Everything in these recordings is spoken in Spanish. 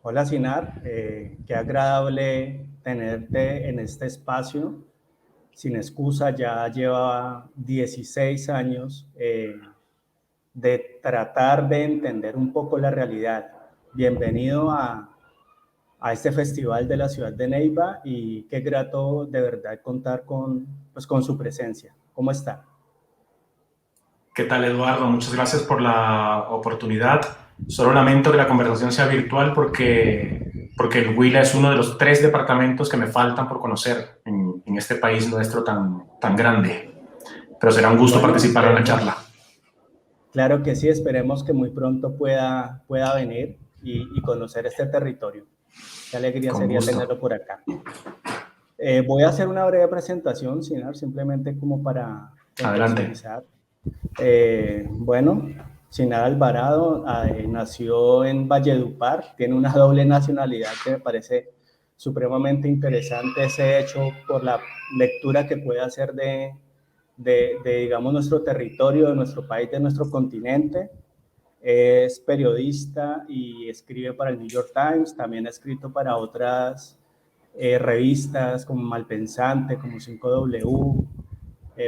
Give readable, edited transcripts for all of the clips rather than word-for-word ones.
Hola Sinar, qué agradable tenerte en este espacio. Sin excusa, ya lleva 16 años de tratar de entender un poco la realidad. Bienvenido a este festival de la ciudad de Neiva y qué grato de verdad contar con su presencia. ¿Cómo está? ¿Qué tal, Eduardo? Muchas gracias por la oportunidad. Solo lamento que la conversación sea virtual porque el Huila es uno de los 3 departamentos que me faltan por conocer en este país nuestro tan grande. Pero será un gusto Bueno, participar en la charla. esperemos, claro que sí, esperemos que muy pronto pueda venir y conocer este territorio. Qué alegría Con sería gusto. tenerlo por acá. Voy a hacer una breve presentación, Sinar, simplemente como para Adelante. contextualizar. Bueno, Sinar Alvarado nació en Valledupar, tiene una doble nacionalidad que me parece supremamente interesante ese hecho por la lectura que puede hacer digamos, nuestro territorio, de nuestro país, de nuestro continente. Es periodista y escribe para el New York Times, también ha escrito para otras revistas como Malpensante, como 5W,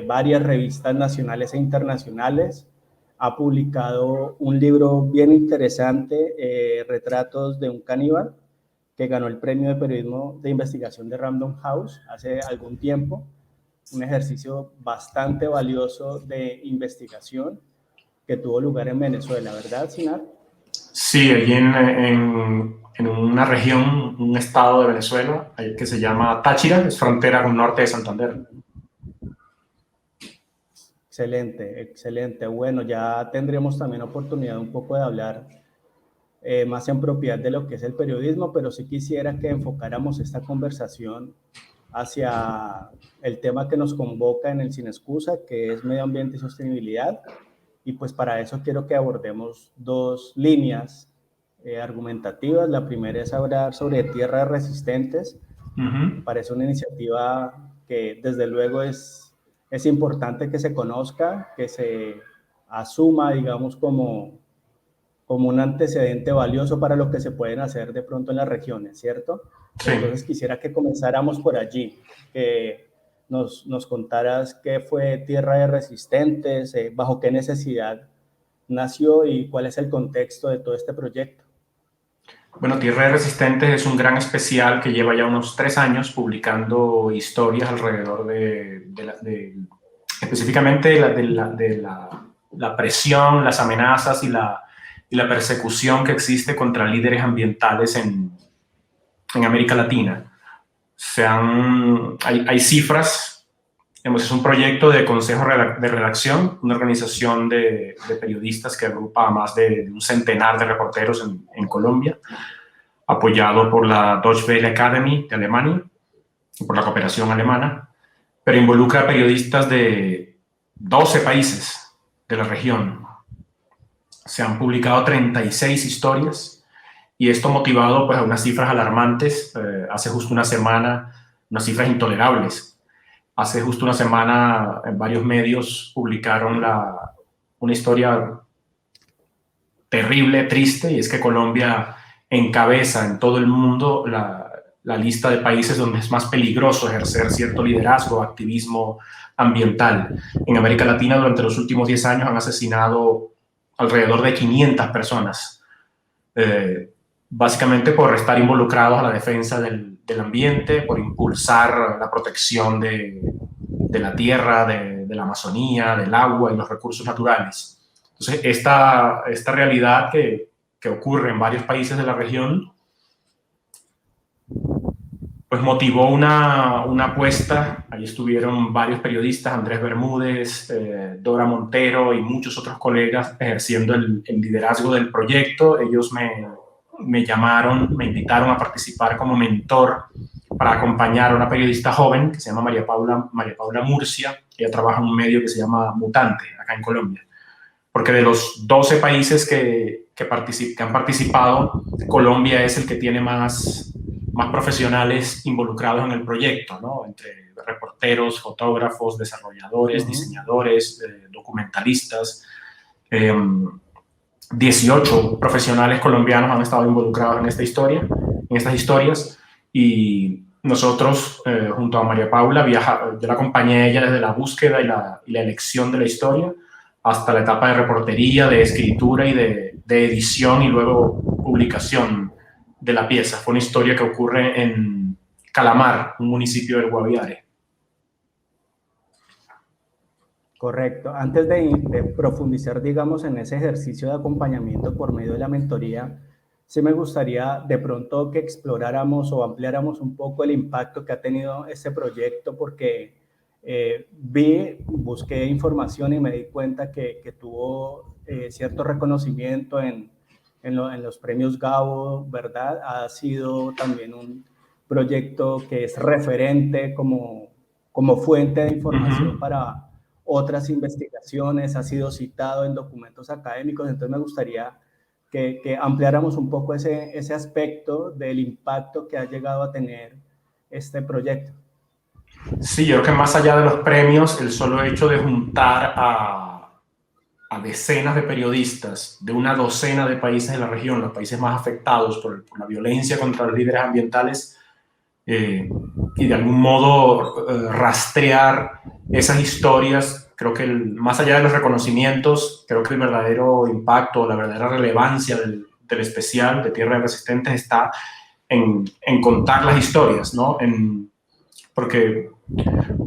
varias revistas nacionales e internacionales. Ha publicado un libro bien interesante, Retratos de un caníbal, que ganó el premio de periodismo de investigación de Random House hace algún tiempo. Un ejercicio bastante valioso de investigación que tuvo lugar en Venezuela, ¿verdad, Sinar? Sí, allí en una región, un estado de Venezuela, que se llama Táchira, es frontera con norte de Santander. Excelente, excelente. Bueno, ya tendremos también oportunidad un poco de hablar más en propiedad de lo que es el periodismo, pero sí quisiera que enfocáramos esta conversación hacia el tema que nos convoca en el Sin Excusa, que es medio ambiente y sostenibilidad. Y pues para eso quiero que abordemos dos líneas argumentativas. La primera es hablar sobre tierras resistentes. Me parece una iniciativa que desde luego es importante que se conozca, que se asuma, digamos, como un antecedente valioso para lo que se pueden hacer de pronto en las regiones, ¿cierto? Sí. Entonces quisiera que comenzáramos por allí, que nos contaras qué fue Tierra de Resistentes, bajo qué necesidad nació y cuál es el contexto de todo este proyecto. Bueno, Tierra de Resistentes es un gran especial que lleva ya unos 3 años publicando historias alrededor específicamente la presión, las amenazas y la persecución que existe contra líderes ambientales en América Latina. Hay cifras. Es un proyecto de consejo de redacción, una organización de periodistas que agrupa a más de un centenar de reporteros en Colombia, apoyado por la Deutsche Welle Academy de Alemania y por la cooperación alemana, pero involucra a periodistas de 12 países de la región. Se han publicado 36 historias y esto motivado pues, a unas cifras alarmantes. Hace justo una semana, unas cifras intolerables. Hace justo una semana en varios medios publicaron una historia terrible, triste, y es que Colombia encabeza en todo el mundo la lista de países donde es más peligroso ejercer cierto liderazgo, activismo ambiental. En América Latina durante los últimos 10 años han asesinado alrededor de 500 personas, básicamente por estar involucrados a la defensa del ambiente, por impulsar la protección de la tierra, de la Amazonía, del agua y los recursos naturales. Entonces, esta realidad que ocurre en varios países de la región, pues motivó una apuesta. Allí estuvieron varios periodistas, Andrés Bermúdez, Dora Montero y muchos otros colegas ejerciendo el liderazgo del proyecto. Ellos me llamaron, me invitaron a participar como mentor para acompañar a una periodista joven que se llama María Paula Murcia. Ella trabaja en un medio que se llama Mutante, acá en Colombia. Porque de los 12 países que han participado, Colombia es el que tiene más profesionales involucrados en el proyecto, ¿no? Entre reporteros, fotógrafos, desarrolladores, diseñadores, documentalistas. 18 profesionales colombianos han estado involucrados en esta historia, en estas historias, y nosotros, junto a María Paula, yo la acompañé a ella desde la búsqueda y la elección de la historia hasta la etapa de reportería, de escritura y de edición y luego publicación de la pieza. Fue una historia que ocurre en Calamar, un municipio del Guaviare. Correcto. Antes de profundizar, digamos, en ese ejercicio de acompañamiento por medio de la mentoría, sí me gustaría de pronto que exploráramos o ampliáramos un poco el impacto que ha tenido este proyecto, porque busqué información y me di cuenta que tuvo cierto reconocimiento en los premios Gabo, ¿verdad? Ha sido también un proyecto que es referente como fuente de información para otras investigaciones, ha sido citado en documentos académicos, entonces me gustaría que ampliáramos un poco ese aspecto del impacto que ha llegado a tener este proyecto. Sí, yo creo que más allá de los premios, el solo hecho de juntar a decenas de periodistas de una docena de países de la región, los países más afectados por la violencia contra los líderes ambientales, y de algún modo rastrear esas historias, creo que más allá de los reconocimientos, creo que el verdadero impacto, la verdadera relevancia del especial de Tierra de Resistentes está en contar las historias, ¿no? Porque,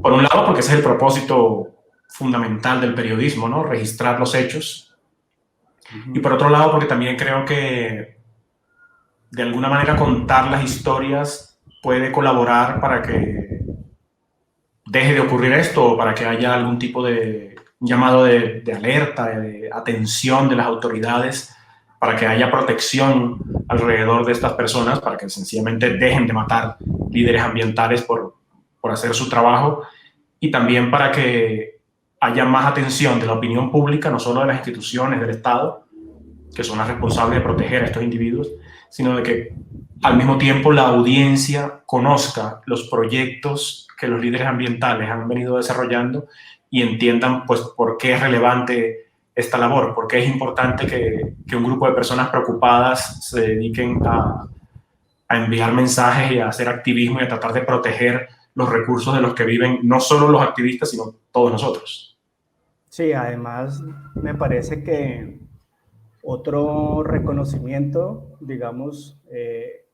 por un lado, porque ese es el propósito fundamental del periodismo, ¿no? Registrar los hechos. Y por otro lado, porque también creo que de alguna manera contar las historias puede colaborar para que deje de ocurrir esto o para que haya algún tipo de llamado de alerta, de atención de las autoridades, para que haya protección alrededor de estas personas, para que sencillamente dejen de matar líderes ambientales por hacer su trabajo, y también para que haya más atención de la opinión pública, no solo de las instituciones del Estado, que son las responsables de proteger a estos individuos, sino de que al mismo tiempo la audiencia conozca los proyectos que los líderes ambientales han venido desarrollando y entiendan pues por qué es relevante esta labor, por qué es importante que un grupo de personas preocupadas se dediquen a enviar mensajes y a hacer activismo y a tratar de proteger los recursos de los que viven no solo los activistas, sino todos nosotros. Sí, además me parece que otro reconocimiento, digamos,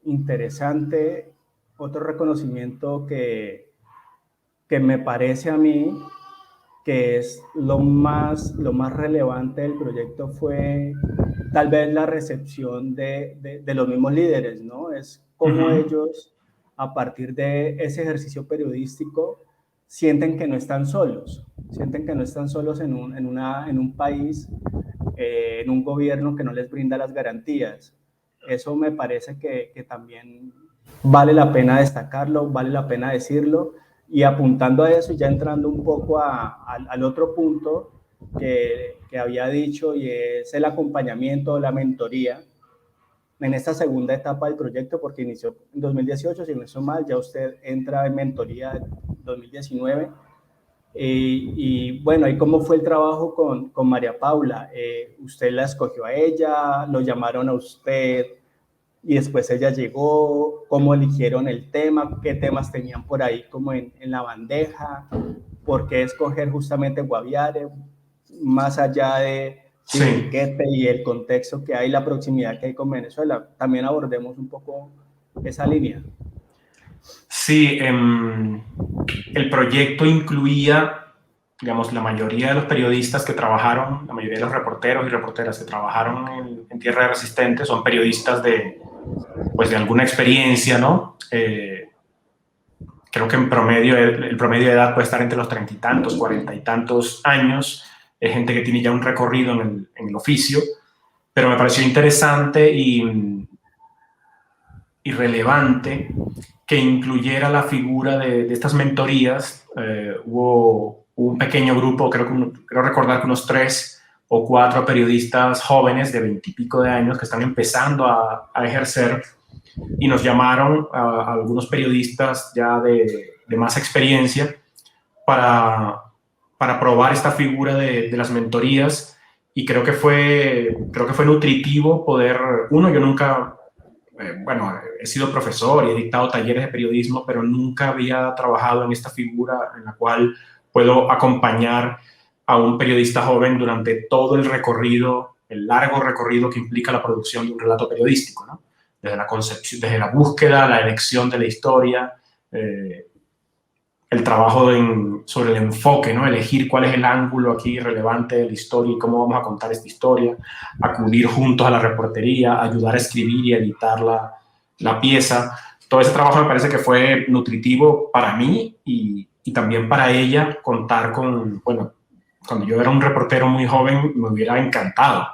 interesante, otro reconocimiento que me parece a mí que es lo más relevante del proyecto fue tal vez la recepción de los mismos líderes, ¿no? Es como ellos, a partir de ese ejercicio periodístico, sienten que no están solos en un país, en un gobierno que no les brinda las garantías. Eso me parece que también vale la pena destacarlo, vale la pena decirlo, y apuntando a eso, ya entrando un poco al otro punto que había dicho, y es el acompañamiento, la mentoría, en esta segunda etapa del proyecto, porque inició en 2018, si no estoy mal, ya usted entra en mentoría en 2019. Y bueno, ¿y cómo fue el trabajo con María Paula? ¿Usted la escogió a ella? ¿Lo llamaron a usted? Y después ella llegó, ¿cómo eligieron el tema? ¿Qué temas tenían por ahí como en la bandeja? ¿Por qué escoger justamente Guaviare? Más allá de Chiribiquete y el contexto que hay, la proximidad que hay con Venezuela, también abordemos un poco esa línea. Sí, el proyecto incluía, digamos, la mayoría de los periodistas que trabajaron, la mayoría de los reporteros y reporteras que trabajaron en Tierra de Resistentes son periodistas de alguna experiencia, ¿no? Creo que en promedio, el promedio de edad puede estar entre los 30 y tantos, 40 y tantos años. Es gente que tiene ya un recorrido en el oficio, pero me pareció interesante y relevante que incluyera la figura de estas mentorías. Hubo un pequeño grupo, creo recordar que unos 3 o 4 periodistas jóvenes de 20 y pico de años que están empezando a ejercer, y nos llamaron a algunos periodistas ya de más experiencia para probar esta figura de las mentorías y creo que fue nutritivo poder, uno, yo nunca, bueno, he sido profesor y he dictado talleres de periodismo, pero nunca había trabajado en esta figura en la cual puedo acompañar a un periodista joven durante todo el recorrido, el largo recorrido que implica la producción de un relato periodístico, ¿no? Desde la concepción, desde la búsqueda, la elección de la historia, el trabajo sobre el enfoque, ¿no? Elegir cuál es el ángulo aquí relevante de la historia y cómo vamos a contar esta historia, acudir juntos a la reportería, ayudar a escribir y editar la pieza. Todo ese trabajo me parece que fue nutritivo para mí y también para ella contar con, bueno, cuando yo era un reportero muy joven me hubiera encantado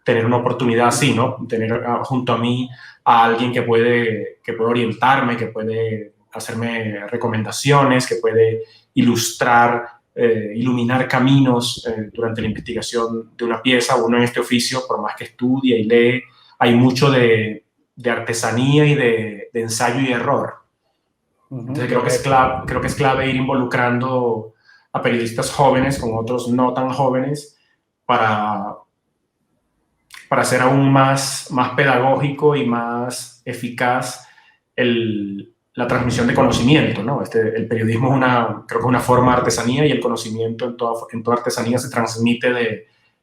tener una oportunidad así, ¿no? Tener junto a mí a alguien que puede orientarme, que puede hacerme recomendaciones, que puede ilustrar, iluminar caminos durante la investigación de una pieza. Uno en este oficio, por más que estudia y lee, hay mucho de artesanía y de ensayo y error. Entonces creo que es clave ir involucrando a periodistas jóvenes con otros no tan jóvenes para hacer aún más pedagógico y más eficaz la transmisión de conocimiento, ¿no? El periodismo creo que es una forma de artesanía y el conocimiento en toda artesanía se transmite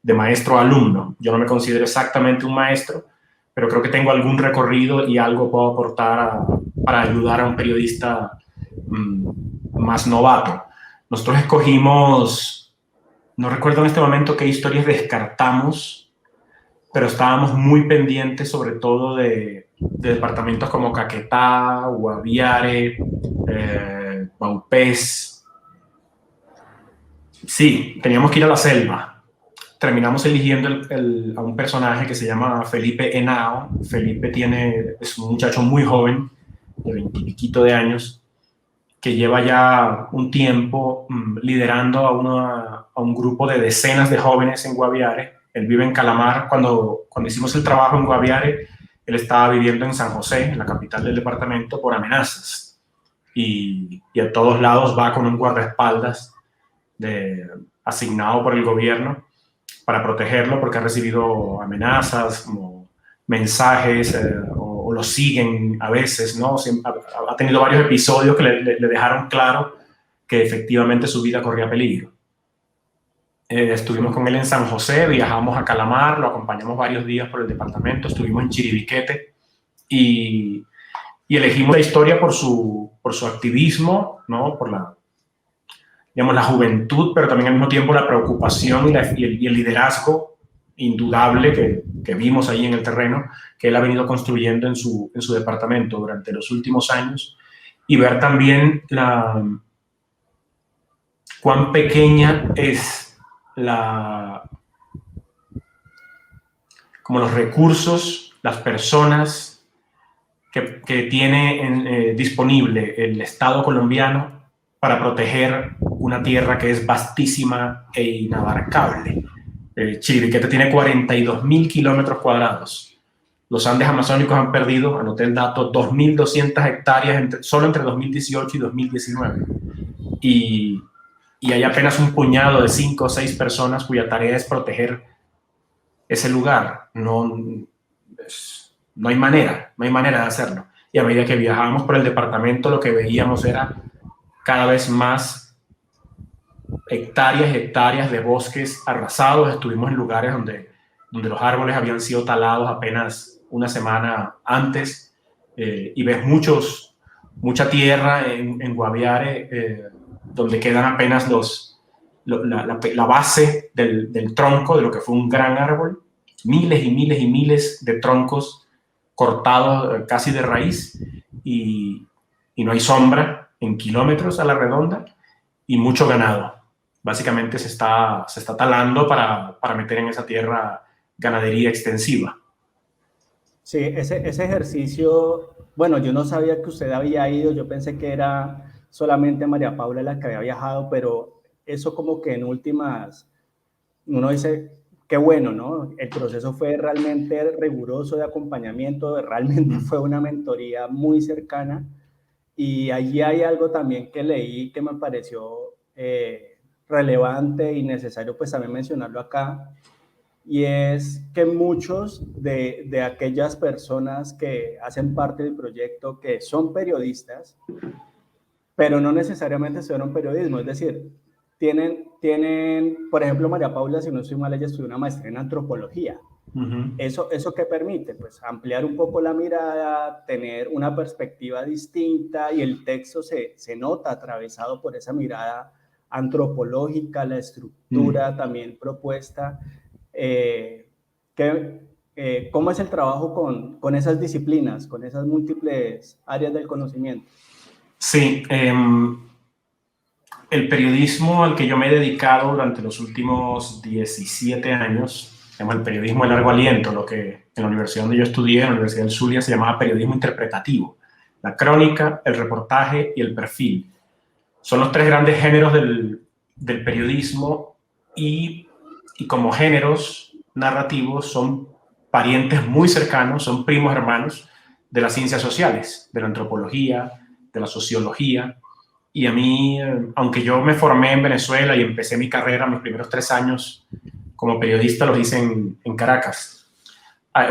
de maestro a alumno. Yo no me considero exactamente un maestro, pero creo que tengo algún recorrido y algo puedo aportar para ayudar a un periodista más novato. Nosotros escogimos, no recuerdo en este momento qué historias descartamos, pero estábamos muy pendientes sobre todo de departamentos como Caquetá, Guaviare, Vaupés. Sí, teníamos que ir a la selva. Terminamos eligiendo a un personaje que se llama Felipe Henao. Felipe es un muchacho muy joven, de 20 y piquito de años, que lleva ya un tiempo liderando a un grupo de decenas de jóvenes en Guaviare. Él vive en Calamar. Cuando hicimos el trabajo en Guaviare, él estaba viviendo en San José, en la capital del departamento, por amenazas. Y a todos lados va con un guardaespaldas asignado por el gobierno para protegerlo porque ha recibido amenazas, como mensajes, o lo siguen a veces, ¿no? Ha tenido varios episodios que le dejaron claro que efectivamente su vida corría peligro. Estuvimos con él en San José, viajamos a Calamar, lo acompañamos varios días por el departamento, estuvimos en Chiribiquete y elegimos la historia por su activismo, ¿no? Por la juventud, pero también al mismo tiempo la preocupación y el liderazgo indudable que vimos ahí en el terreno, que él ha venido construyendo en su departamento durante los últimos años, y ver también cuán pequeña es como los recursos, las personas que tiene disponible el Estado colombiano para proteger una tierra que es vastísima e inabarcable. Chiribiquete tiene 42.000 kilómetros cuadrados. Los Andes amazónicos han perdido, anoté el dato, 2.200 hectáreas solo entre 2018 y 2019. Y hay apenas un puñado de 5 o 6 personas cuya tarea es proteger ese lugar. No hay manera de hacerlo. Y a medida que viajábamos por el departamento, lo que veíamos era cada vez más hectáreas de bosques arrasados. Estuvimos en lugares donde los árboles habían sido talados apenas una semana antes, y ves mucha tierra en Guaviare, donde quedan apenas la base del tronco de lo que fue un gran árbol, miles y miles y miles de troncos cortados casi de raíz, y no hay sombra en kilómetros a la redonda, y mucho ganado. Básicamente se está talando para meter en esa tierra ganadería extensiva. Sí, ese ejercicio, bueno, yo no sabía que usted había ido, yo pensé que era solamente María Paula la que había viajado, pero eso como que en últimas, uno dice, qué bueno, ¿no? El proceso fue realmente riguroso de acompañamiento, realmente fue una mentoría muy cercana, y allí hay algo también que leí que me pareció relevante y necesario pues también mencionarlo acá, y es que muchos de aquellas personas que hacen parte del proyecto, que son periodistas, pero no necesariamente estudiaron periodismo, es decir, tienen, por ejemplo, María Paula, si no estoy mal, ella estudió una maestría en antropología. ¿Eso qué permite? Pues ampliar un poco la mirada, tener una perspectiva distinta, y el texto se nota atravesado por esa mirada antropológica, la estructura también propuesta. ¿Cómo es el trabajo con esas disciplinas, con esas múltiples áreas del conocimiento? Sí, el periodismo al que yo me he dedicado durante los últimos 17 años, se llama el periodismo de largo aliento, lo que en la universidad donde yo estudié, en la Universidad del Zulia, se llamaba periodismo interpretativo. La crónica, el reportaje y el perfil. Son los tres grandes géneros del periodismo, y como géneros narrativos son parientes muy cercanos, son primos hermanos de las ciencias sociales, de la antropología, de la sociología. Y a mí, aunque yo me formé en Venezuela y empecé mi carrera, mis primeros 3 años como periodista los hice en Caracas.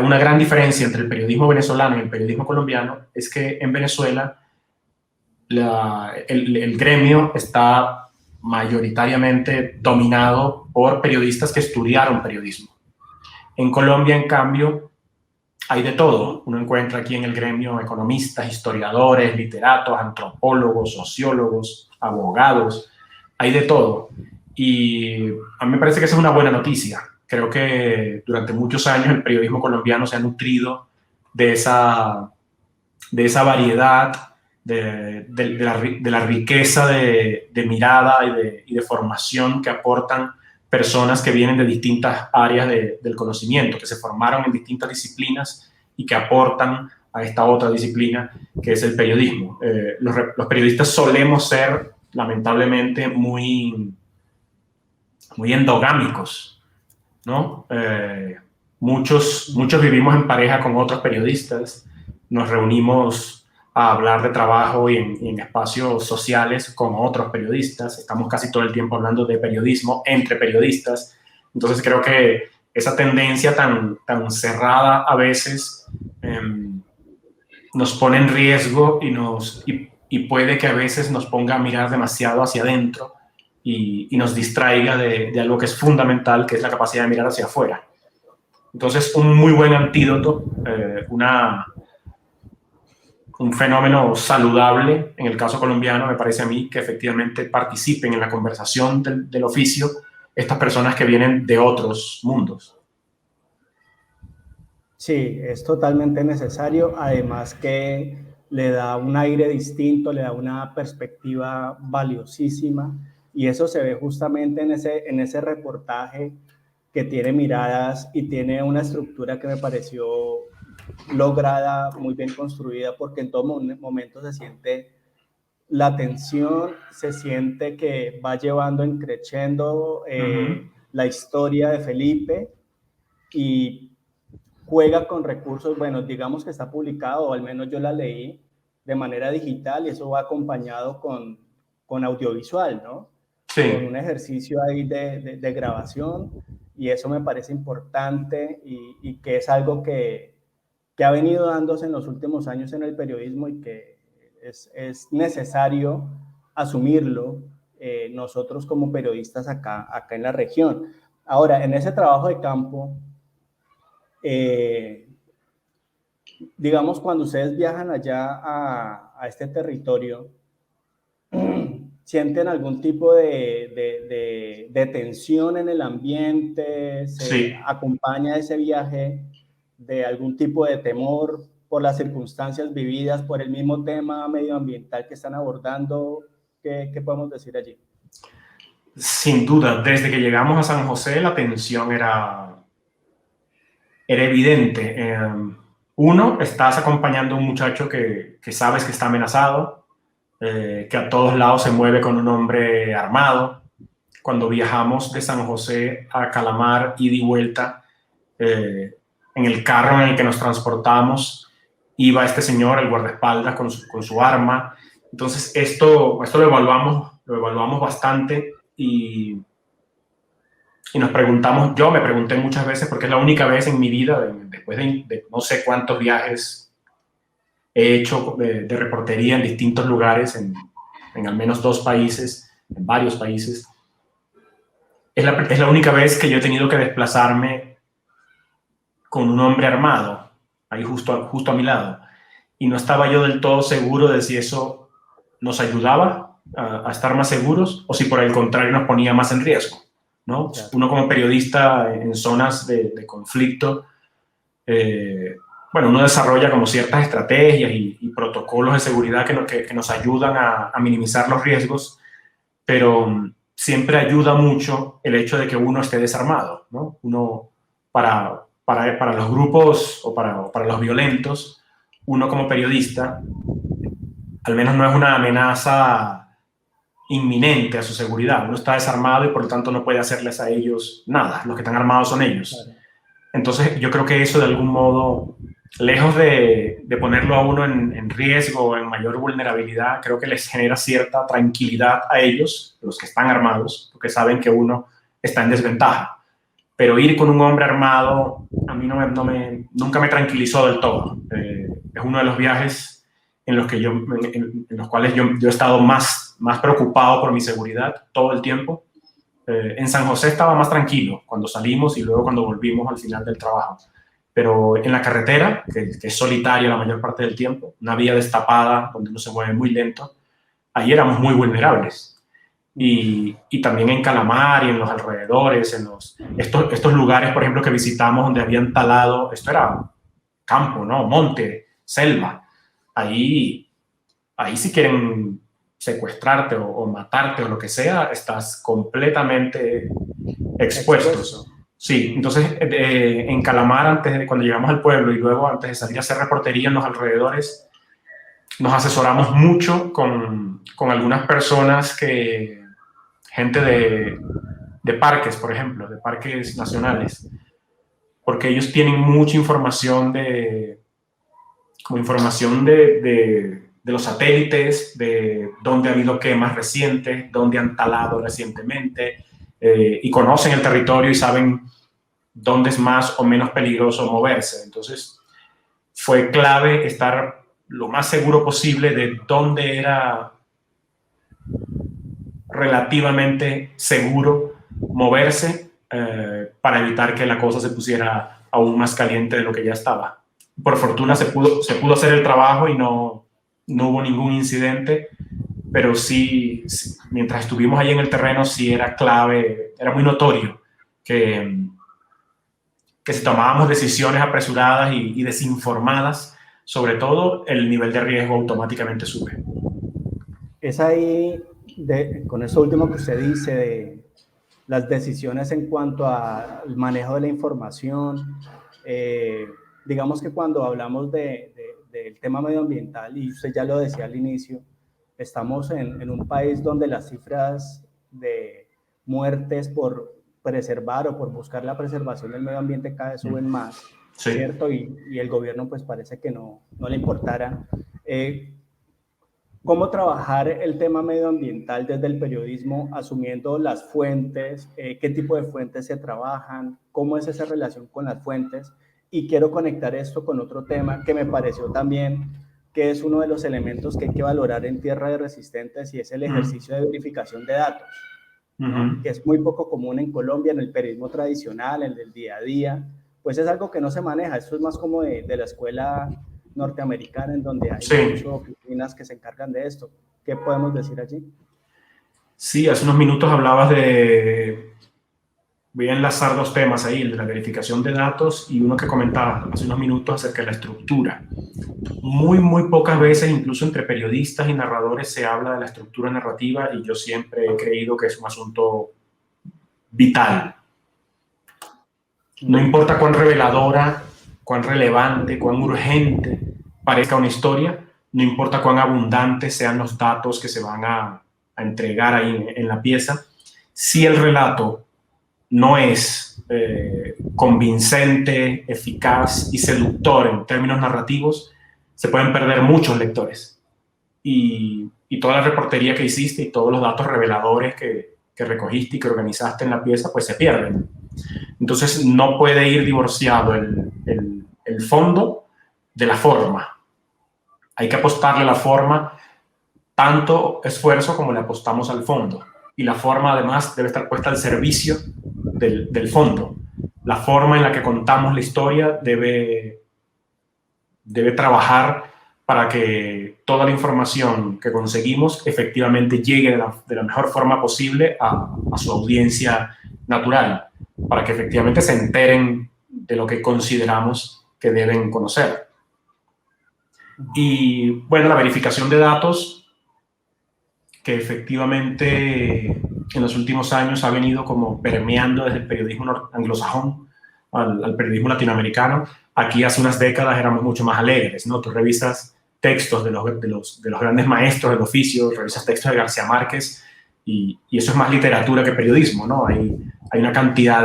Una gran diferencia entre el periodismo venezolano y el periodismo colombiano es que en Venezuela el gremio está mayoritariamente dominado por periodistas que estudiaron periodismo. En Colombia, en cambio, hay de todo. Uno encuentra aquí en el gremio economistas, historiadores, literatos, antropólogos, sociólogos, abogados. Hay de todo. Y a mí me parece que esa es una buena noticia. Creo que durante muchos años el periodismo colombiano se ha nutrido de esa variedad, de la riqueza de mirada y de formación que aportan personas que vienen de distintas áreas del conocimiento, que se formaron en distintas disciplinas y que aportan a esta otra disciplina que es el periodismo. Los periodistas solemos ser, lamentablemente, muy endogámicos, ¿no? Muchos vivimos en pareja con otros periodistas, nos reunimos a hablar de trabajo y en espacios sociales con otros periodistas. Estamos casi todo el tiempo hablando de periodismo entre periodistas. Entonces creo que esa tendencia tan cerrada a veces nos pone en riesgo y puede que a veces nos ponga a mirar demasiado hacia adentro y nos distraiga de algo que es fundamental, que es la capacidad de mirar hacia afuera. Entonces, un muy buen antídoto, un fenómeno saludable, en el caso colombiano, me parece a mí, que efectivamente participen en la conversación del oficio estas personas que vienen de otros mundos. Sí, es totalmente necesario, además que le da un aire distinto, le da una perspectiva valiosísima, y eso se ve justamente en ese reportaje que tiene miradas y tiene una estructura que me pareció lograda, muy bien construida, porque en todo momento se siente la tensión, se siente que va llevando en creciendo la historia de Felipe, y juega con recursos. Bueno, digamos que está publicado, o al menos yo la leí de manera digital, y eso va acompañado con audiovisual, ¿no? Sí. Con un ejercicio ahí de grabación, y eso me parece importante, y que es algo que ha venido dándose en los últimos años en el periodismo, y que es necesario asumirlo nosotros como periodistas acá en la región. Ahora, en ese trabajo de campo, digamos, cuando ustedes viajan allá a este territorio, ¿sienten algún tipo de tensión en el ambiente? ¿Se Sí. acompaña ese viaje de algún tipo de temor por las circunstancias vividas, por el mismo tema medioambiental que están abordando? ¿Qué podemos decir allí? Sin duda, desde que llegamos a San José la tensión era evidente. Uno, estás acompañando a un muchacho que sabes que está amenazado, que a todos lados se mueve con un hombre armado. Cuando viajamos de San José a Calamar, ida y vuelta, en el carro en el que nos transportamos, iba este señor, el guardaespaldas, con su arma. Entonces, esto lo evaluamos bastante, y y nos preguntamos, yo me pregunté muchas veces, porque es la única vez en mi vida, después de no sé cuántos viajes he hecho de reportería en distintos lugares, en al menos 2 países, en varios países, es la única vez que yo he tenido que desplazarme con un hombre armado, ahí justo a mi lado. Y no estaba yo del todo seguro de si eso nos ayudaba a estar más seguros o si por el contrario nos ponía más en riesgo, ¿no? Claro. Uno como periodista en zonas de conflicto, bueno, uno desarrolla como ciertas estrategias y protocolos de seguridad que nos ayudan a minimizar los riesgos, pero siempre ayuda mucho el hecho de que uno esté desarmado, ¿no? Uno, para los grupos o para los violentos, uno como periodista, al menos no es una amenaza inminente a su seguridad. Uno está desarmado y por lo tanto no puede hacerles a ellos nada. Los que están armados son ellos. Claro. Entonces yo creo que eso de algún modo, lejos de ponerlo a uno en riesgo o en mayor vulnerabilidad, creo que les genera cierta tranquilidad a ellos, los que están armados, porque saben que uno está en desventaja. Pero ir con un hombre armado a mí nunca me tranquilizó del todo. Es uno de los viajes en los cuales yo he estado más preocupado por mi seguridad todo el tiempo. En San José estaba más tranquilo cuando salimos y luego cuando volvimos al final del trabajo. Pero en la carretera, que es solitaria la mayor parte del tiempo, una vía destapada donde uno se mueve muy lento, ahí éramos muy vulnerables. Y también en Calamar y en los alrededores, estos lugares, por ejemplo, que visitamos donde habían talado, esto era campo, ¿no? Monte, selva. Ahí si quieren secuestrarte o matarte o lo que sea, estás completamente expuestos. Sí, entonces en Calamar, cuando llegamos al pueblo y luego antes de salir a hacer reportería en los alrededores, nos asesoramos mucho con algunas personas gente de parques, por ejemplo, de parques nacionales, porque ellos tienen mucha información de los satélites, de dónde ha habido quemas recientes, dónde han talado recientemente, y conocen el territorio y saben dónde es más o menos peligroso moverse. Entonces, fue clave estar lo más seguro posible de dónde era relativamente seguro moverse, para evitar que la cosa se pusiera aún más caliente de lo que ya estaba. Por fortuna se pudo hacer el trabajo y no hubo ningún incidente, pero sí, mientras estuvimos ahí en el terreno, sí era clave, era muy notorio que si tomábamos decisiones apresuradas y desinformadas, sobre todo, el nivel de riesgo automáticamente sube. Es ahí, con eso último que usted dice, de las decisiones en cuanto al manejo de la información, digamos que cuando hablamos del tema medioambiental, y usted ya lo decía al inicio, estamos en un país donde las cifras de muertes por preservar o por buscar la preservación del medio ambiente cada vez suben más, sí, ¿cierto? Y el gobierno pues parece que no le importara. ¿Cómo trabajar el tema medioambiental desde el periodismo, asumiendo las fuentes? ¿Qué tipo de fuentes se trabajan? ¿Cómo es esa relación con las fuentes? Y quiero conectar esto con otro tema que me pareció también que es uno de los elementos que hay que valorar en Tierra de Resistentes, y es el ejercicio de verificación de datos, ¿no? Que es muy poco común en Colombia, en el periodismo tradicional, en el del día a día. Pues es algo que no se maneja. Esto es más como de la escuela norteamericana, en donde hay muchas oficinas que se encargan de esto. ¿Qué podemos decir allí? Sí, hace unos minutos hablabas voy a enlazar 2 temas ahí, el de la verificación de datos y uno que comentaba hace unos minutos acerca de la estructura. Muy pocas veces, incluso entre periodistas y narradores, se habla de la estructura narrativa, y yo siempre he creído que es un asunto vital. No importa cuán reveladora, cuán relevante, cuán urgente parezca una historia, no importa cuán abundantes sean los datos que se van a entregar ahí en la pieza, si el relato no es convincente, eficaz y seductor en términos narrativos, se pueden perder muchos lectores. Y toda la reportería que hiciste y todos los datos reveladores que que recogiste y que organizaste en la pieza, pues se pierden. Entonces no puede ir divorciado el fondo de la forma. Hay que apostarle a la forma tanto esfuerzo como le apostamos al fondo. Y la forma además debe estar puesta al servicio del fondo. La forma en la que contamos la historia debe trabajar para que toda la información que conseguimos efectivamente llegue de la mejor forma posible a su audiencia natural, para que efectivamente se enteren de lo que consideramos que deben conocer. Y bueno, la verificación de datos, que efectivamente en los últimos años ha venido como permeando desde el periodismo anglosajón al periodismo latinoamericano. Aquí hace unas décadas éramos mucho más alegres, ¿no? Tú revisas textos de los grandes maestros del oficio, revisas textos de García Márquez y eso es más literatura que periodismo, ¿no? Hay una cantidad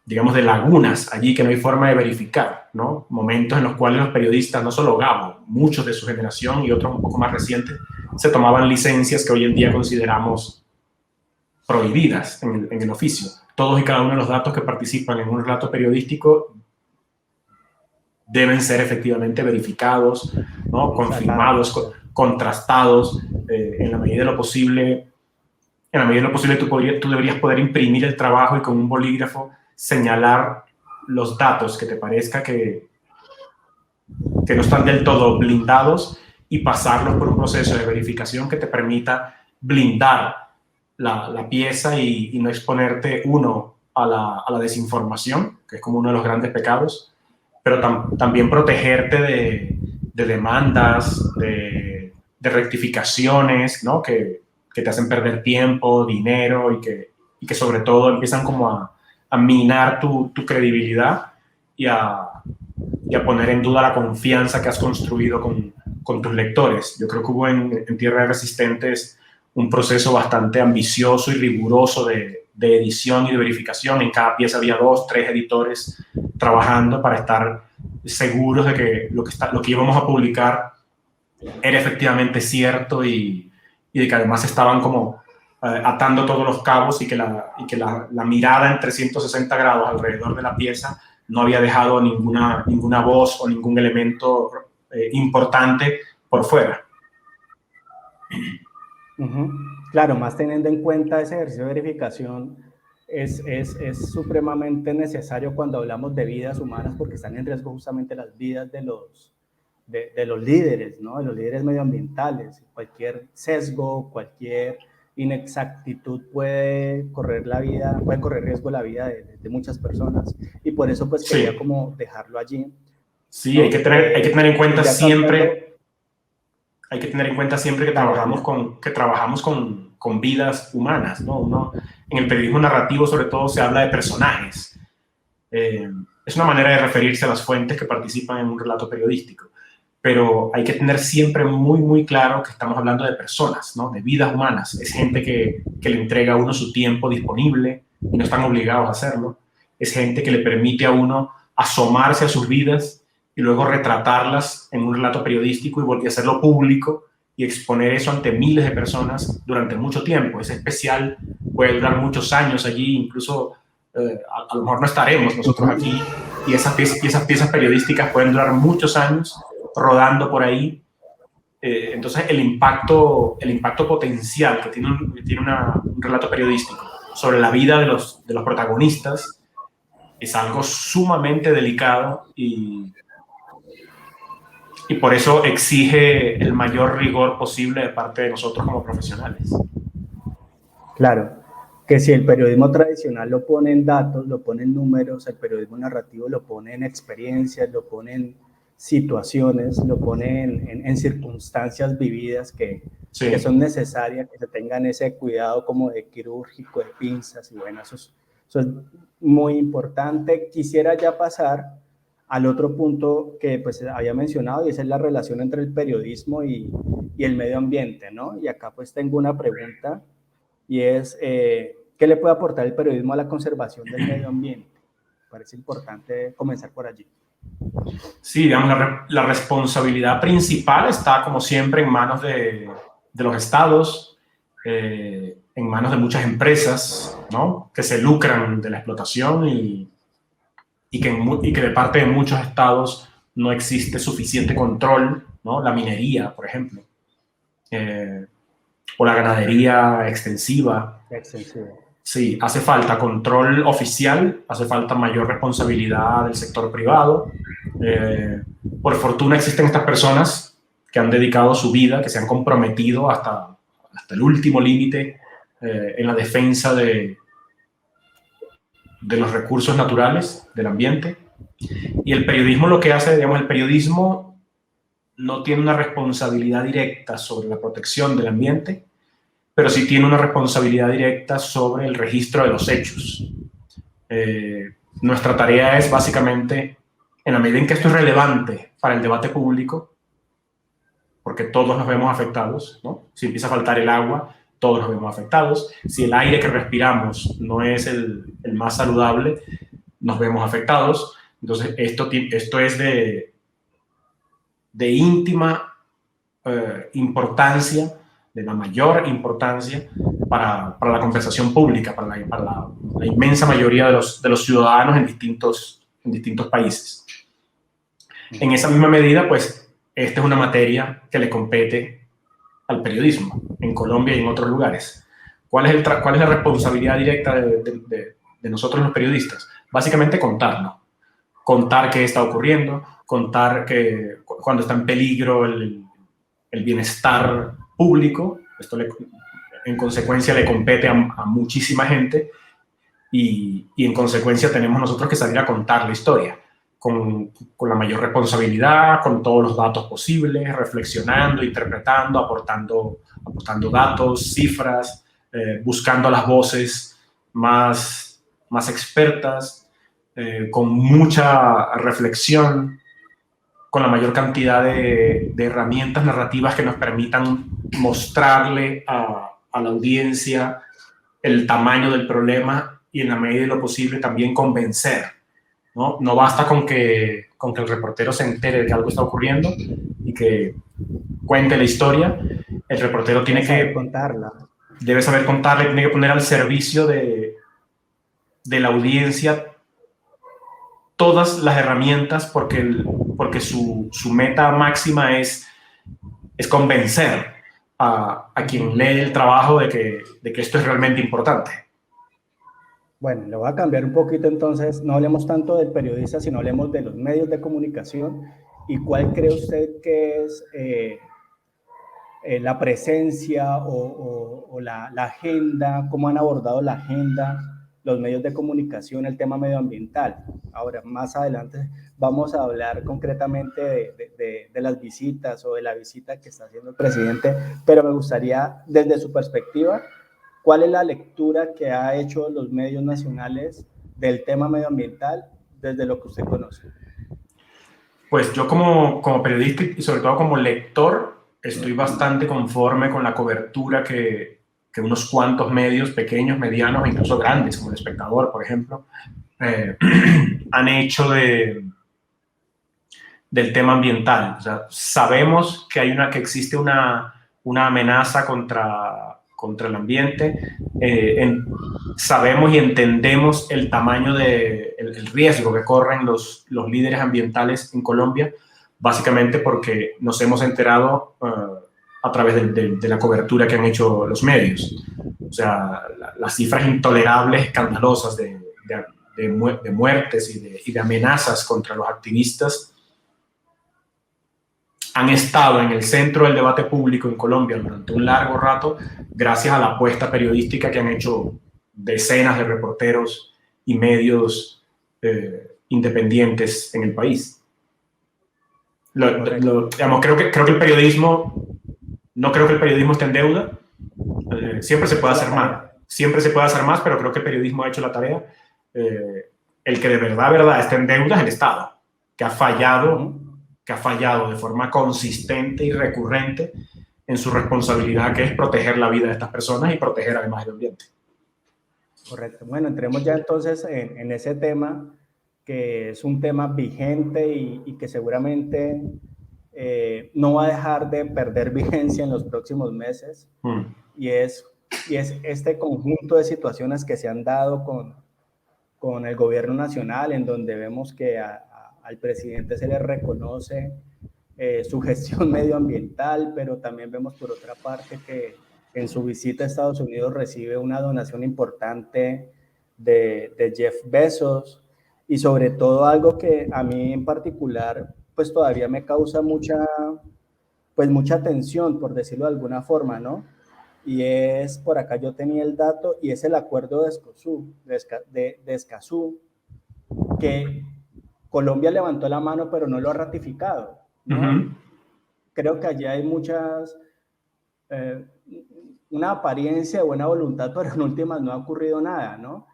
digamos, de lagunas allí que no hay forma de verificar, ¿no? Momentos en los cuales los periodistas, no solo Gabo, muchos de su generación y otros un poco más recientes, se tomaban licencias que hoy en día consideramos prohibidas en el oficio. Todos y cada uno de los datos que participan en un relato periodístico deben ser efectivamente verificados, ¿no? Confirmados, contrastados, en la medida de lo posible. En la medida de lo posible tú deberías poder imprimir el trabajo y con un bolígrafo señalar los datos que te parezca que no están del todo blindados y pasarlos por un proceso de verificación que te permita blindar la pieza y no exponerte, uno, a la desinformación, que es como uno de los grandes pecados, pero también protegerte de demandas, de rectificaciones, ¿no? que te hacen perder tiempo, dinero y que sobre todo empiezan como a minar tu credibilidad y a poner en duda la confianza que has construido con tus lectores. Yo creo que hubo en Tierra de Resistentes un proceso bastante ambicioso y riguroso de edición y de verificación. En cada pieza había 2, 3 editores trabajando para estar seguros de que lo que íbamos a publicar era efectivamente cierto y de que además estaban como atando todos los cabos y que la mirada en 360 grados alrededor de la pieza no había dejado ninguna voz o ningún elemento importante por fuera. Claro, más teniendo en cuenta ese ejercicio de verificación, es supremamente necesario cuando hablamos de vidas humanas, porque están en riesgo justamente las vidas de los líderes, ¿no? De los líderes medioambientales. Cualquier sesgo, cualquier inexactitud puede correr riesgo la vida de muchas personas, y por eso pues quería como dejarlo allí. Sí, ¿no? hay que tener en cuenta siempre... Hay que tener en cuenta siempre que trabajamos con vidas humanas, ¿no? En el periodismo narrativo, sobre todo, se habla de personajes. Es una manera de referirse a las fuentes que participan en un relato periodístico. Pero hay que tener siempre muy, muy claro que estamos hablando de personas, ¿no? De vidas humanas. Es gente que le entrega a uno su tiempo disponible y no están obligados a hacerlo. Es gente que le permite a uno asomarse a sus vidas y luego retratarlas en un relato periodístico y hacerlo público y exponer eso ante miles de personas durante mucho tiempo. Ese especial puede durar muchos años allí, incluso a lo mejor no estaremos nosotros aquí, y esas piezas periodísticas pueden durar muchos años rodando por ahí. Entonces el impacto potencial que tiene un relato periodístico sobre la vida de los protagonistas es algo sumamente delicado y por eso exige el mayor rigor posible de parte de nosotros como profesionales. Claro, que si el periodismo tradicional lo pone en datos, lo pone en números, el periodismo narrativo lo pone en experiencias, lo pone en situaciones, lo pone en circunstancias vividas que son necesarias, que se tengan ese cuidado como de quirúrgico, de pinzas, y bueno, eso es muy importante. Quisiera ya pasar al otro punto que pues había mencionado, y esa es la relación entre el periodismo y el medio ambiente, ¿no? Y acá pues tengo una pregunta, y es, ¿qué le puede aportar el periodismo a la conservación del medio ambiente? Me parece importante comenzar por allí. Sí, digamos, la responsabilidad principal está, como siempre, en manos de los estados en manos de muchas empresas, ¿no?, que se lucran de la explotación y que de parte de muchos estados no existe suficiente control, ¿no? La minería, por ejemplo, o la ganadería extensiva. Sí, hace falta control oficial, hace falta mayor responsabilidad del sector privado. Por fortuna existen estas personas que han dedicado su vida, que se han comprometido hasta el último límite en la defensa de los recursos naturales, del ambiente. Y el periodismo lo que hace, digamos, el periodismo no tiene una responsabilidad directa sobre la protección del ambiente, pero sí tiene una responsabilidad directa sobre el registro de los hechos. Nuestra tarea es básicamente, en la medida en que esto es relevante para el debate público, porque todos nos vemos afectados, ¿no? Si empieza a faltar el agua, todos nos vemos afectados. Si el aire que respiramos no es el más saludable, nos vemos afectados. Entonces, esto es de íntima importancia, de la mayor importancia para la conversación pública, para la inmensa mayoría de los ciudadanos en distintos países. En esa misma medida, pues, esta es una materia que le compete al periodismo, en Colombia y en otros lugares. ¿Cuál es la responsabilidad directa de nosotros los periodistas? Básicamente contarlo. Contar qué está ocurriendo, contar que cuando está en peligro el bienestar público. Esto en consecuencia le compete a muchísima gente y en consecuencia tenemos nosotros que salir a contar la historia con la mayor responsabilidad, con todos los datos posibles, reflexionando, interpretando, aportando datos, cifras, buscando las voces más expertas, con mucha reflexión, con la mayor cantidad de herramientas narrativas que nos permitan mostrarle a la audiencia el tamaño del problema y en la medida de lo posible también convencer, ¿no? No basta con que el reportero se entere de que algo está ocurriendo y que cuente la historia. El reportero debe saber contarla y tiene que poner al servicio de la audiencia todas las herramientas porque su meta máxima es convencer a quien lee el trabajo de que esto es realmente importante. Bueno, le voy a cambiar un poquito entonces, no hablemos tanto del periodista, sino hablemos de los medios de comunicación. ¿Y cuál cree usted que es la presencia o la agenda, cómo han abordado la agenda los medios de comunicación, el tema medioambiental? Ahora, más adelante vamos a hablar concretamente de las visitas o de la visita que está haciendo el presidente, pero me gustaría, desde su perspectiva, ¿cuál es la lectura que ha hecho los medios nacionales del tema medioambiental desde lo que usted conoce? Pues yo como periodista y sobre todo como lector estoy bastante conforme con la cobertura que unos cuantos medios pequeños, medianos e incluso grandes, como El Espectador, por ejemplo, han hecho del tema ambiental. O sea, sabemos que existe una amenaza contra el ambiente, sabemos y entendemos el tamaño el riesgo que corren los líderes ambientales en Colombia, básicamente porque nos hemos enterado a través de la cobertura que han hecho los medios. O sea, las cifras intolerables, escandalosas de muertes y de amenazas contra los activistas han estado en el centro del debate público en Colombia durante un largo rato, gracias a la apuesta periodística que han hecho decenas de reporteros y medios independientes en el país. Digamos, creo que el periodismo, no creo que el periodismo esté en deuda. Siempre se puede hacer más, pero creo que el periodismo ha hecho la tarea. El que de verdad esté en deuda es el Estado, que ha fallado de forma consistente y recurrente en su responsabilidad, que es proteger la vida de estas personas y proteger además el ambiente. Correcto. Bueno, entremos ya entonces en ese tema, que es un tema vigente y que seguramente no va a dejar de perder vigencia en los próximos meses. y es este conjunto de situaciones que se han dado con el gobierno nacional, en donde vemos que al presidente se le reconoce su gestión medioambiental, pero también vemos por otra parte que en su visita a Estados Unidos recibe una donación importante de Jeff Bezos, y sobre todo algo que a mí en particular pues todavía me causa mucha tensión, por decirlo de alguna forma, ¿no? Y es, por acá yo tenía el dato, y es el acuerdo de Escazú, que Colombia levantó la mano pero no lo ha ratificado, ¿no? Creo que allí hay una apariencia de buena voluntad, pero en últimas no ha ocurrido nada, ¿no?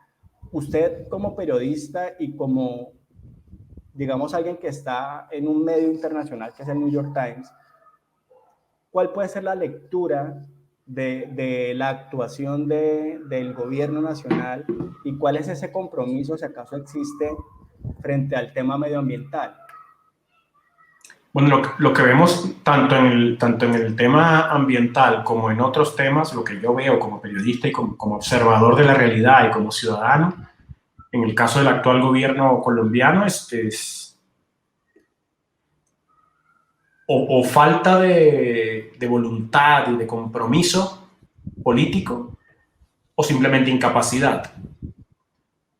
Usted como periodista y como, digamos, alguien que está en un medio internacional que es el New York Times, ¿cuál puede ser la lectura de la actuación del gobierno nacional y cuál es ese compromiso, si acaso existe, frente al tema medioambiental? Bueno, lo que vemos tanto en el tema ambiental como en otros temas, lo que yo veo como periodista y como observador de la realidad y como ciudadano, en el caso del actual gobierno colombiano, es o falta de voluntad y de compromiso político, o simplemente incapacidad.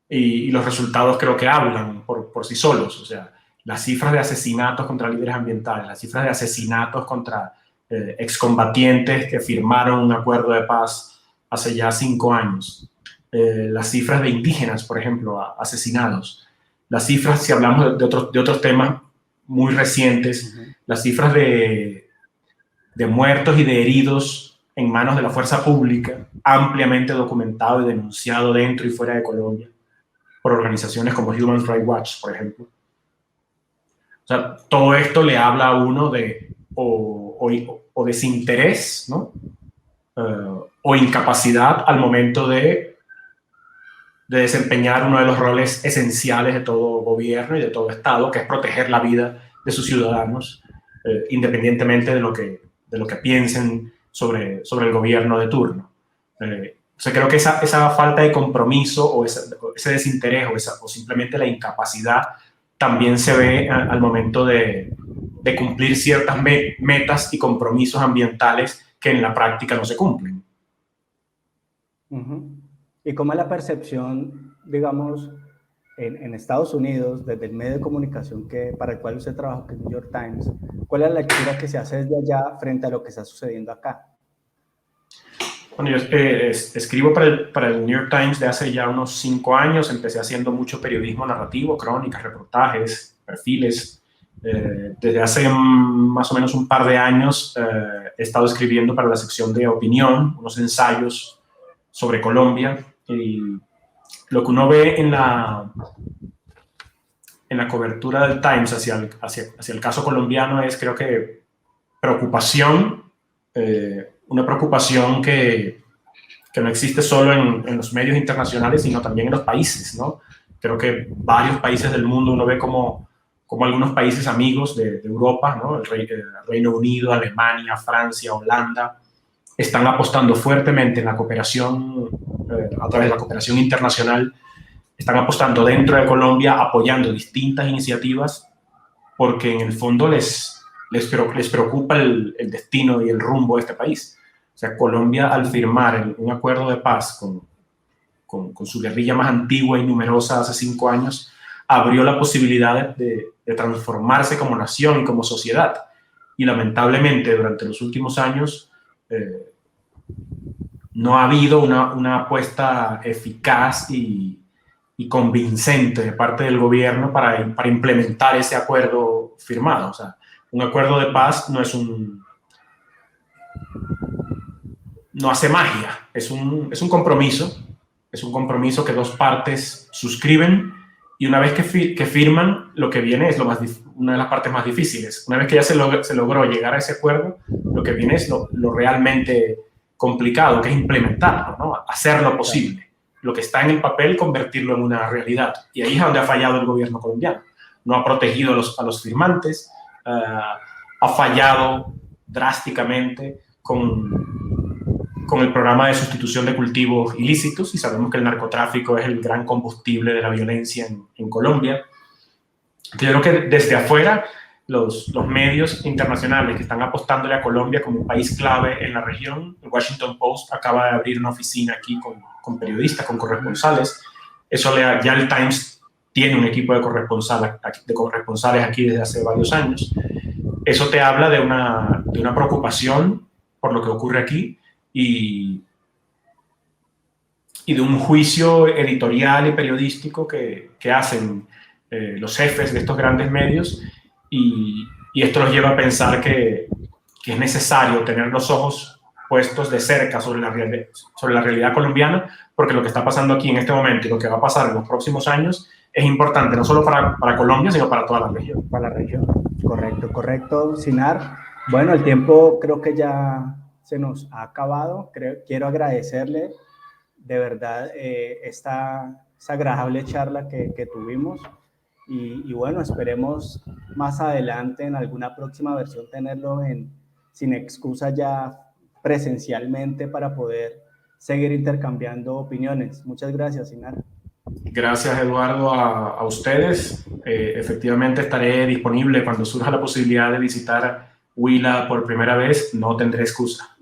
Y los resultados creo que hablan por sí solos. O sea, las cifras de asesinatos contra líderes ambientales, las cifras de asesinatos contra excombatientes que firmaron un acuerdo de paz hace ya 5 años, las cifras de indígenas, por ejemplo, asesinados, las cifras, si hablamos de otros temas muy recientes, las cifras de muertos y de heridos en manos de la fuerza pública, ampliamente documentado y denunciado dentro y fuera de Colombia por organizaciones como Human Rights Watch, por ejemplo. O sea, todo esto le habla a uno de o desinterés, ¿no? O incapacidad al momento de desempeñar uno de los roles esenciales de todo gobierno y de todo Estado, que es proteger la vida de sus ciudadanos, independientemente de lo que piensen sobre el gobierno de turno. O sea, creo que esa falta de compromiso o ese desinterés o simplemente la incapacidad también se ve al momento de cumplir ciertas metas y compromisos ambientales que en la práctica no se cumplen. ¿Y cómo es la percepción, digamos, en Estados Unidos, desde el medio de comunicación para el cual usted trabaja, que es New York Times? ¿Cuál es la lectura que se hace desde allá frente a lo que está sucediendo acá? Bueno, yo escribo para el New York Times de hace ya unos 5 años. Empecé haciendo mucho periodismo narrativo, crónicas, reportajes, perfiles. Desde hace más o menos un par de años he estado escribiendo para la sección de opinión, unos ensayos sobre Colombia. Y lo que uno ve en la cobertura del Times hacia el caso colombiano es, creo que, preocupación, una preocupación que no existe solo en los medios internacionales, sino también en los países, ¿no? Creo que varios países del mundo uno ve como algunos países amigos de Europa, ¿no? El Reino Unido, Alemania, Francia, Holanda, están apostando fuertemente en la cooperación, a través de la cooperación internacional, están apostando dentro de Colombia, apoyando distintas iniciativas, porque en el fondo les preocupa el destino y el rumbo de este país. O sea, Colombia, al firmar un acuerdo de paz con su guerrilla más antigua y numerosa hace 5 años, abrió la posibilidad de transformarse como nación y como sociedad. Y lamentablemente, durante los últimos años, no ha habido una apuesta eficaz y convincente de parte del gobierno para implementar ese acuerdo firmado. O sea, un acuerdo de paz no hace magia, es un compromiso que 2 partes suscriben, y una vez que firman, lo que viene es una de las partes más difíciles. Una vez que ya se logró llegar a ese acuerdo, lo que viene es lo realmente complicado, que es implementarlo, ¿no? Hacerlo posible. Lo que está en el papel, convertirlo en una realidad. Y ahí es donde ha fallado el gobierno colombiano. No ha protegido a los firmantes, ha fallado drásticamente con con el programa de sustitución de cultivos ilícitos, y sabemos que el narcotráfico es el gran combustible de la violencia en Colombia. Yo creo que desde afuera, los medios internacionales que están apostándole a Colombia como un país clave en la región, el Washington Post acaba de abrir una oficina aquí con periodistas, con corresponsales. Ya el Times tiene un equipo de corresponsales aquí desde hace varios años. Eso te habla de una preocupación por lo que ocurre aquí y de un juicio editorial y periodístico que hacen los jefes de estos grandes medios, y esto los lleva a pensar que es necesario tener los ojos puestos de cerca sobre la realidad colombiana, porque lo que está pasando aquí en este momento y lo que va a pasar en los próximos años es importante no solo para Colombia, sino para toda la región. Para la región, correcto, Sinar. Bueno, el tiempo creo que ya se nos ha acabado. Quiero agradecerle de verdad esta agradable charla que tuvimos, y bueno, esperemos más adelante en alguna próxima versión tenerlo sin excusa ya presencialmente para poder seguir intercambiando opiniones. Muchas gracias, Sinar. Gracias, Eduardo, a ustedes. Efectivamente estaré disponible cuando surja la posibilidad de visitar Huila por primera vez. No tendré excusa.